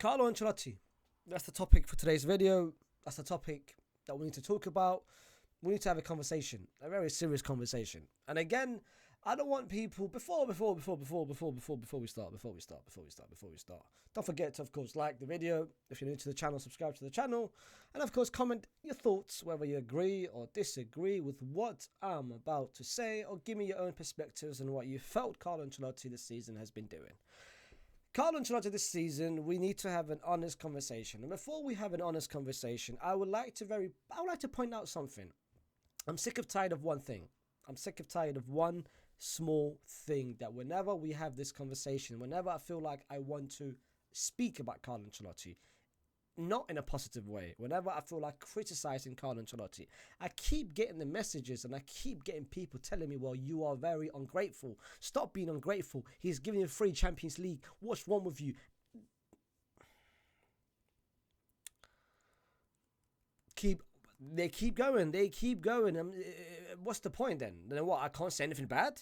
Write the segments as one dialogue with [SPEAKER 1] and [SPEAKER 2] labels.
[SPEAKER 1] Carlo Ancelotti. That's the topic for today's video. That's the topic that we need to talk about. We need to have a conversation, a very serious conversation. And again, I don't want people before we start. Don't forget to, of course, like the video. If you're new to the channel, subscribe to the channel. And of course, comment your thoughts, whether you agree or disagree with what I'm about to say, or give me your own perspectives on what you felt Carlo Ancelotti this season has been doing. Carlo Ancelotti this season, we need to have an honest conversation. And before we have an honest conversation, I would like to point out something. I'm sick of tired of one thing. I'm sick of tired of one small thing, that whenever we have this conversation, whenever I feel like I want to speak about Carlo Ancelotti, not in a positive way, whenever I feel like criticizing Carlo Ancelotti, I keep getting the messages and I keep getting people telling me, well, you are very ungrateful. Stop being ungrateful. He's giving you free Champions League. What's wrong with you? They keep going. What's the point then? Then what? I can't say anything bad?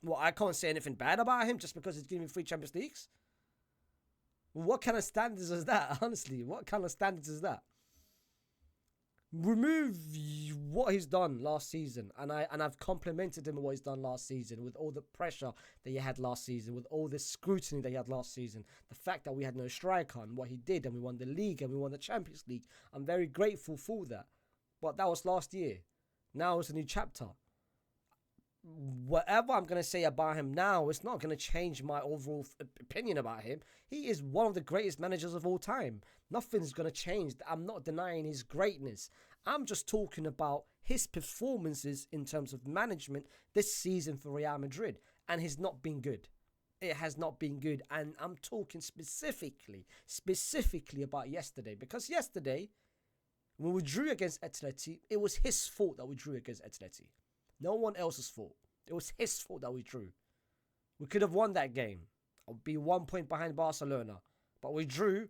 [SPEAKER 1] What? I can't say anything bad about him just because he's giving me free Champions Leagues? What kind of standards is that? Honestly, what kind of standards is that? Remove what he's done last season, and I've complimented him on what he's done last season, with all the pressure that he had last season, with all the scrutiny that he had last season, the fact that we had no striker and what he did, and we won the league and we won the Champions League. I'm very grateful for that. But that was last year. Now it's a new chapter. Whatever I'm going to say about him now, it's not going to change my overall opinion about him. He is one of the greatest managers of all time. Nothing's going to change. I'm not denying his greatness. I'm just talking about his performances in terms of management this season for Real Madrid. And he's not been good. It has not been good. And I'm talking specifically about yesterday. Because yesterday, when we drew against Atleti, it was his fault that we drew against Atleti. No one else's fault. It was his fault that we drew. We could have won that game. I'll be 1 point behind Barcelona. But we drew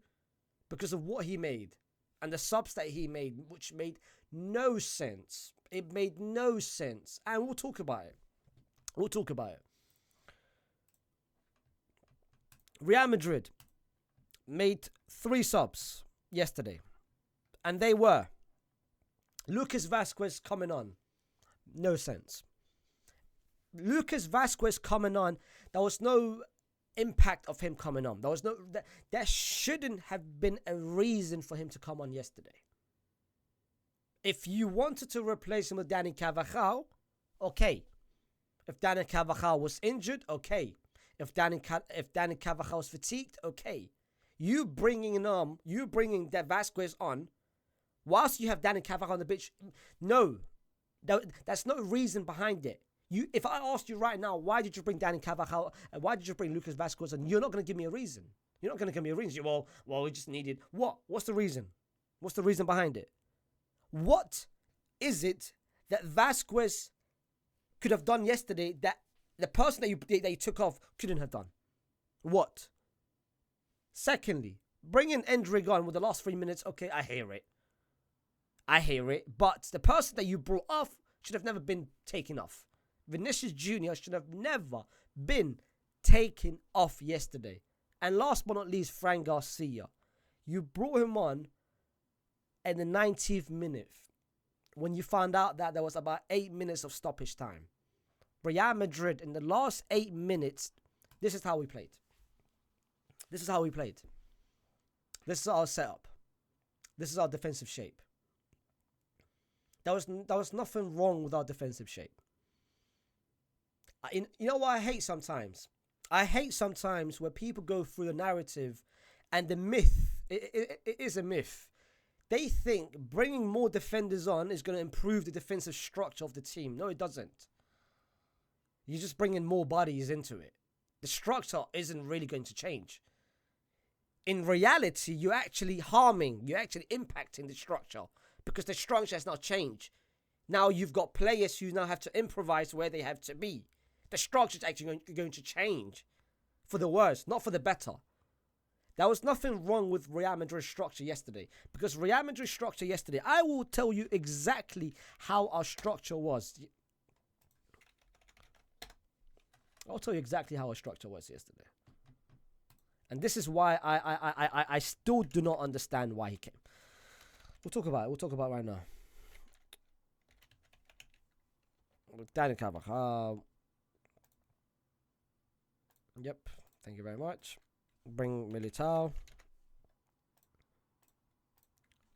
[SPEAKER 1] because of what he made. And the subs that he made, which made no sense. It made no sense. And we'll talk about it. Real Madrid made 3 subs yesterday. And they were Lucas Vazquez coming on. No sense. Lucas Vazquez coming on. There was no impact of him coming on. There shouldn't have been a reason for him to come on yesterday. If you wanted to replace him with Dani Carvajal, okay. If Dani Carvajal was injured, okay. If Dani Carvajal was fatigued, okay. You bringing that Vazquez on, whilst you have Dani Carvajal on the pitch, no. That's no reason behind it. If I asked you right now, why did you bring Dani Carvajal, why did you bring Lucas Vazquez, and you're not going to give me a reason. You're not going to give me a reason. Well, we just needed... What? What's the reason? What's the reason behind it? What is it that Vazquez could have done yesterday that the person that you took off couldn't have done? What? Secondly, bringing Endrick on with the last 3 minutes, okay, I hear it. But the person that you brought off should have never been taken off. Vinicius Jr. should have never been taken off yesterday. And last but not least, Fran Garcia. You brought him on in the 90th minute when you found out that there was about 8 minutes of stoppage time. Real Madrid, in the last 8 minutes, this is how we played. This is our setup. This is our defensive shape. There was nothing wrong with our defensive shape. You know what I hate sometimes? I hate sometimes where people go through the narrative and the myth. It is a myth. They think bringing more defenders on is going to improve the defensive structure of the team. No, it doesn't. You're just bringing more bodies into it. The structure isn't really going to change. In reality, you're actually impacting the structure. Because the structure has not changed. Now you've got players who now have to improvise where they have to be. The structure is actually going to change for the worse, not for the better. There was nothing wrong with Real Madrid's structure yesterday. Because Real Madrid's structure yesterday, I will tell you exactly how our structure was. I'll tell you exactly how our structure was yesterday. And this is why I still do not understand why he came. We'll talk about it. We'll talk about it right now. Daniel Carvajal. Yep. Thank you very much. Bring Militao.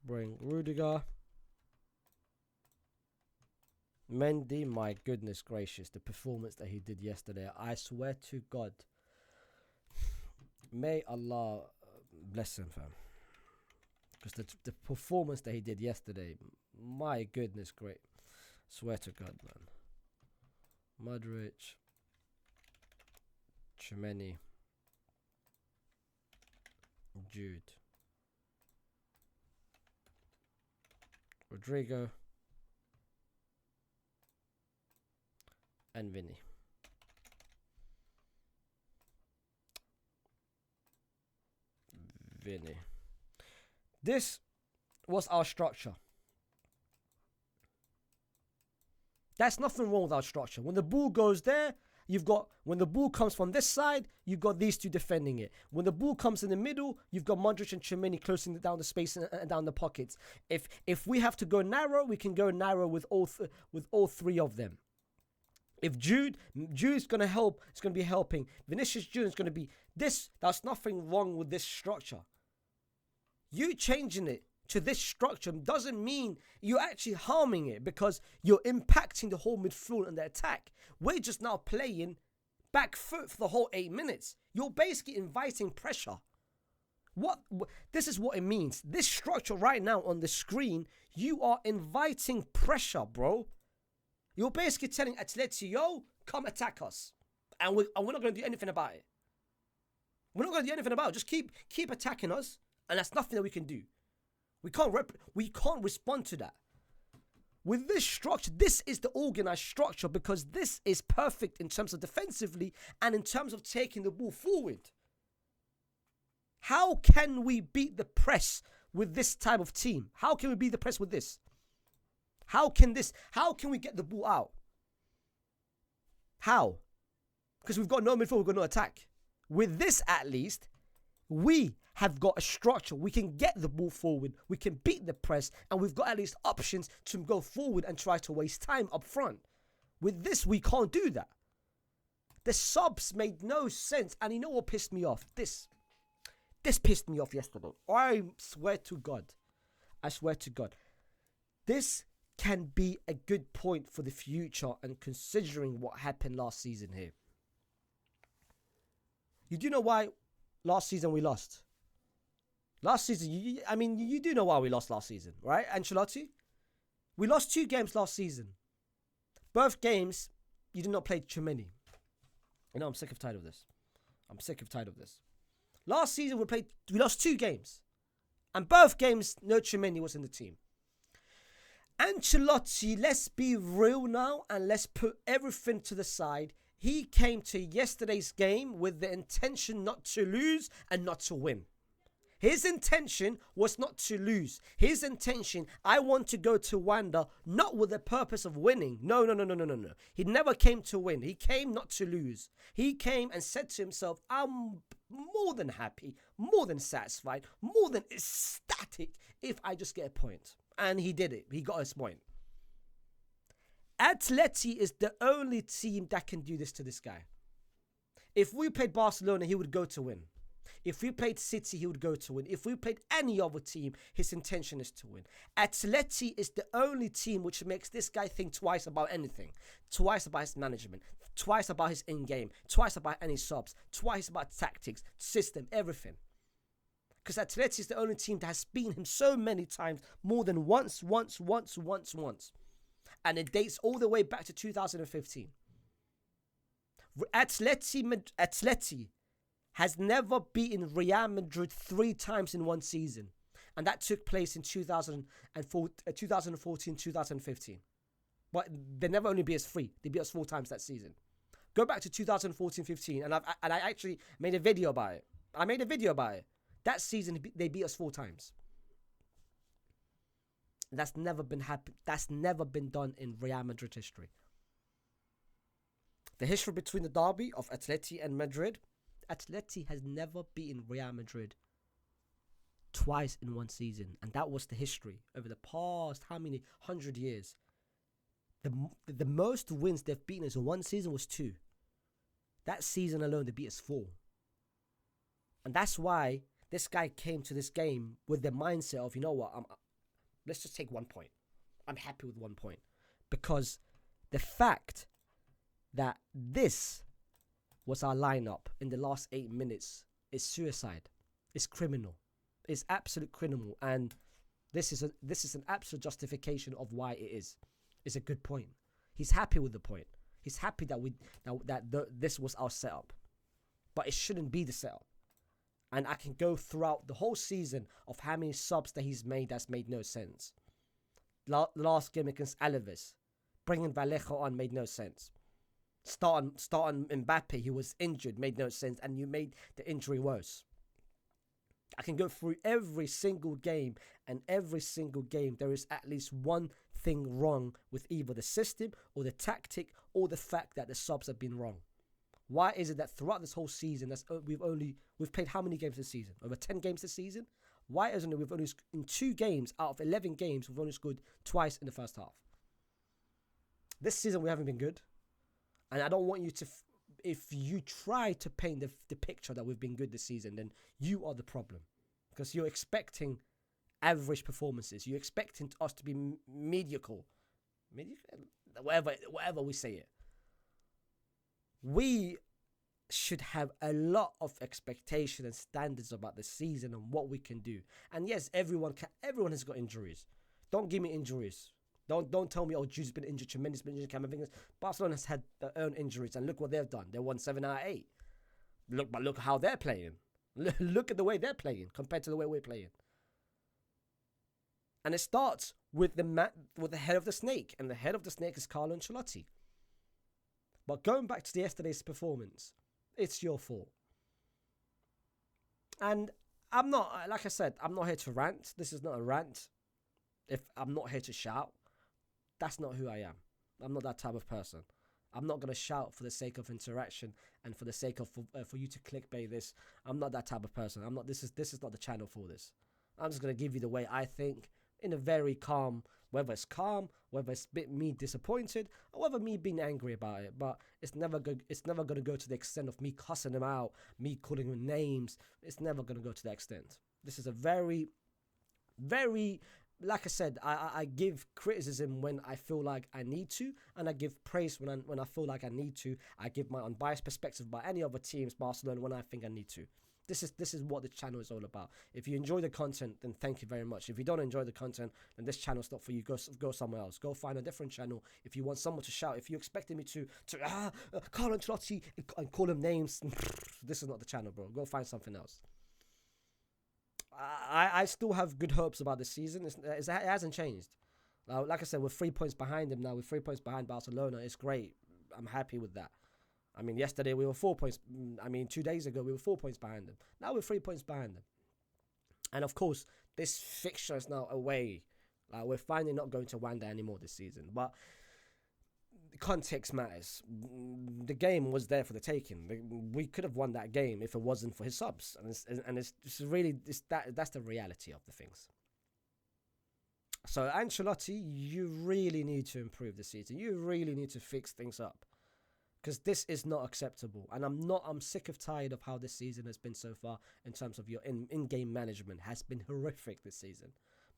[SPEAKER 1] Bring Rudiger. Mendy, my goodness gracious, the performance that he did yesterday. I swear to God. May Allah bless him, fam. Because the performance that he did yesterday, my goodness, great. Swear to God, man. Modric. Tchouaméni. Jude. Rodrigo. And Vinny. This was our structure. That's nothing wrong with our structure. When the ball goes there, when the ball comes from this side, you've got these two defending it. When the ball comes in the middle, you've got Modric and Tchouaméni closing down the space and down the pockets. If we have to go narrow, we can go narrow with all three of them. If Jude's going to help, it's going to be helping. Vinicius Jr. is going to be this. There's nothing wrong with this structure. You changing it to this structure doesn't mean you're actually harming it, because you're impacting the whole midfield and the attack. We're just now playing back foot for the whole 8 minutes. You're basically inviting pressure. This is what it means. This structure right now on the screen, you are inviting pressure, bro. You're basically telling Atleti, yo, come attack us. And we're not going to do anything about it. We're not going to do anything about it. Just keep attacking us. And that's nothing that we can do. We can't respond to that. With this structure, this is the organized structure, because this is perfect in terms of defensively and in terms of taking the ball forward. How can we beat the press with this type of team? How can we beat the press with this? How can we get the ball out? How? Because we've got no midfield, we've got no attack. With this, at least, we have got a structure. We can get the ball forward. We can beat the press. And we've got at least options to go forward and try to waste time up front. With this, we can't do that. The subs made no sense. And you know what pissed me off? This pissed me off yesterday. I swear to God. This can be a good point for the future, and considering what happened last season here. You do know why last season we lost? Last season, you do know why we lost last season, right, Ancelotti? We lost 2 games last season. Both games, you did not play Tchouaméni. You know, I'm sick of tired of this. Last season, we lost 2 games. And both games, no Tchouaméni was in the team. Ancelotti, let's be real now and let's put everything to the side. He came to yesterday's game with the intention not to lose and not to win. His intention was not to lose. His intention, I want to go to Wanda not with the purpose of winning. No. He never came to win. He came not to lose. He came and said to himself, I'm more than happy, more than satisfied, more than ecstatic if I just get a point. And he did it. He got his point. Atleti is the only team that can do this to this guy. If we played Barcelona, he would go to win. If we played City, he would go to win. If we played any other team, his intention is to win. Atleti is the only team which makes this guy think twice about anything. Twice about his management. Twice about his in-game. Twice about any subs. Twice about tactics, system, everything. Because Atleti is the only team that has beaten him so many times, more than once. And it dates all the way back to 2015. Atleti has never beaten Real Madrid 3 times in one season. And that took place in 2014, 2015. But they never only beat us 3. They beat us 4 times that season. Go back to 2014-15, and I actually made a video about it. That season, they beat us 4 times. That's never been done in Real Madrid history. The history between the derby of Atleti and Madrid Atleti has never beaten Real Madrid twice in one season, and that was the history over the past how many 100 years. The most wins they've beaten us in one season was two. That season alone, they beat us four, and that's why this guy came to this game with the mindset of, you know what, let's just take 1 point. I'm happy with 1 point, because the fact that this was our lineup in the last 8 minutes is suicide. It's criminal. It's absolute criminal, and this is an absolute justification of why it is. It's a good point. He's happy with the point. He's happy that this was our setup, but it shouldn't be the setup. And I can go throughout the whole season of how many subs that he's made that's made no sense. Last game against Alaves, bringing Vallejo on made no sense. Starting Mbappe, he was injured, made no sense, and you made the injury worse. I can go through every single game, and every single game there is at least one thing wrong with either the system or the tactic or the fact that the subs have been wrong. Why is it that throughout this whole season, we've played how many games this season? Over 10 games this season? Why isn't it we've only in 2 games out of 11 games we've only scored twice in the first half? This season we haven't been good, and I don't want you to. If you try to paint the picture that we've been good this season, then you are the problem, because you're expecting average performances. You're expecting us to be mediocre, whatever we say it. We should have a lot of expectation and standards about the season and what we can do. And yes, everyone has got injuries. Don't give me injuries. Don't tell me, oh, Jude's been injured, tremendous been injured. Barcelona has had their own injuries, and look what they've done. They won 7 out of 8. Look how they're playing. Look at the way they're playing compared to the way we're playing. And it starts with the head of the snake, and the head of the snake is Carlo Ancelotti. But going back to yesterday's performance, it's your fault. And I'm not, like I said, I'm not here to rant. This is not a rant. If I'm not here to shout, that's not who I am. I'm not that type of person. I'm not going to shout for the sake of interaction and for the sake of for you to clickbait this. I'm not that type of person. I'm not. This is not the channel for this. I'm just going to give you the way I think, in a very calm, whether it's calm, whether it's a bit me disappointed, or whether me being angry about it. But it's never going to go to the extent of me cussing them out, me calling them names. It's never going to go to that extent. This is a very, very, like I said, I give criticism when I feel like I need to, and I give praise when I feel like I need to. I give my unbiased perspective about any other teams, Barcelona, when I think I need to. This is what the channel is all about. If you enjoy the content, then thank you very much. If you don't enjoy the content, then this channel's not for you. Go somewhere else. Go find a different channel. If you want someone to shout, if you're expecting me to Carlo Ancelotti and call him names, this is not the channel, bro. Go find something else. I still have good hopes about this season. It hasn't changed. Like I said, we're 3 points behind them now. We're 3 points behind Barcelona. It's great. I'm happy with that. I mean, yesterday we were 4 points. 2 days ago we were 4 points behind them. Now we're 3 points behind them. And of course, this fixture is now away. We're finally not going to Wanda anymore this season. But context matters. The game was there for the taking. We could have won that game if it wasn't for his subs. And it's that's the reality of the things. So Ancelotti, you really need to improve this season. You really need to fix things up, because this is not acceptable. And I'm sick of tired of how this season has been so far in terms of your in-game management. Has been horrific this season.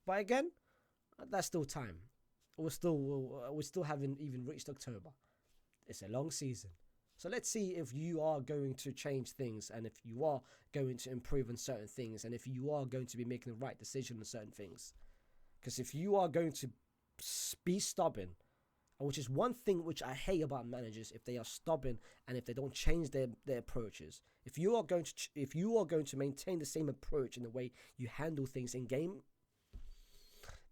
[SPEAKER 1] But again, that's still time. We still haven't even reached October. It's a long season. So let's see if you are going to change things, and if you are going to improve on certain things, and if you are going to be making the right decision on certain things. Because if you are going to be stubborn, which is one thing which I hate about managers, if they are stubborn and if they don't change their approaches. If you are going to maintain the same approach in the way you handle things in game,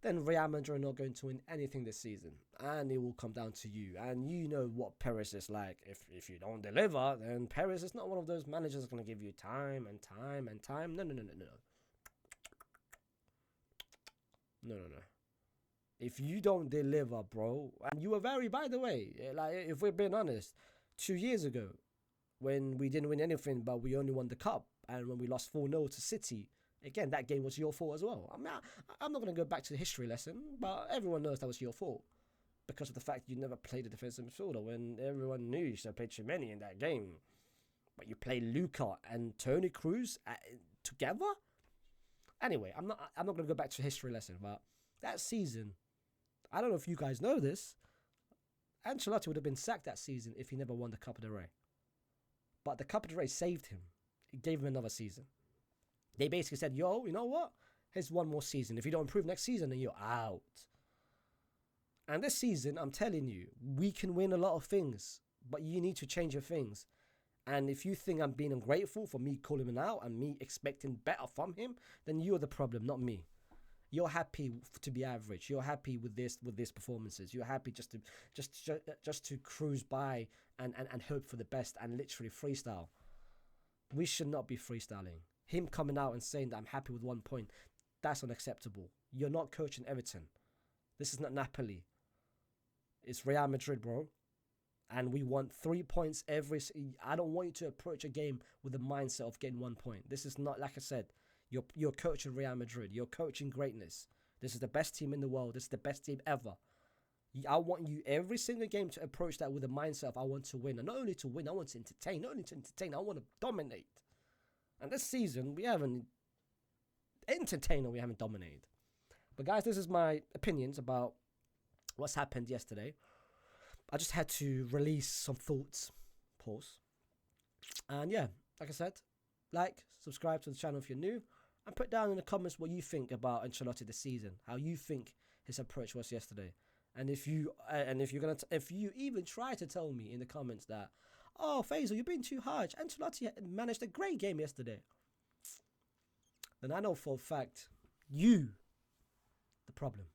[SPEAKER 1] then Real Madrid are not going to win anything this season, and it will come down to you. And you know what Perez is like. If you don't deliver, then Perez is not one of those managers that's going to give you time and time and time. No. If you don't deliver, bro, and you were by the way, like, if we're being honest, 2 years ago, when we didn't win anything, but we only won the cup, and when we lost 4-0 to City. Again, that game was your fault as well. I mean, I'm not going to go back to the history lesson, but everyone knows that was your fault because of the fact you never played a defensive midfielder when everyone knew you should have played Chimeni in that game. But you played Luka and Toni Kroos together? Anyway, I'm not going to go back to the history lesson, but that season, I don't know if you guys know this, Ancelotti would have been sacked that season if he never won the Copa del Rey. But the Copa del Rey saved him. It gave him another season. They basically said, yo, you know what? Here's one more season. If you don't improve next season, then you're out. And this season, I'm telling you, we can win a lot of things, but you need to change your things. And if you think I'm being ungrateful for me calling him out and me expecting better from him, then you're the problem, not me. You're happy to be average. You're happy with this performances. You're happy just to cruise by and hope for the best and literally freestyle. We should not be freestyling. Him coming out and saying that I'm happy with 1 point, that's unacceptable. You're not coaching Everton. This is not Napoli. It's Real Madrid, bro. And we want 3 points I don't want you to approach a game with the mindset of getting 1 point. This is not, like I said, you're coaching Real Madrid. You're coaching greatness. This is the best team in the world. This is the best team ever. I want you every single game to approach that with a mindset of I want to win. And not only to win, I want to entertain. Not only to entertain, I want to dominate. And this season, we haven't entertained or we haven't dominated. But guys, this is my opinions about what's happened yesterday. I just had to release some thoughts. Pause. And yeah, like I said, like, subscribe to the channel if you're new, and put down in the comments what you think about Ancelotti this season, how you think his approach was yesterday. And if you even try to tell me in the comments that, oh, Faysal, you're being too harsh, Ancelotti managed a great game yesterday, then I know for a fact you the problem.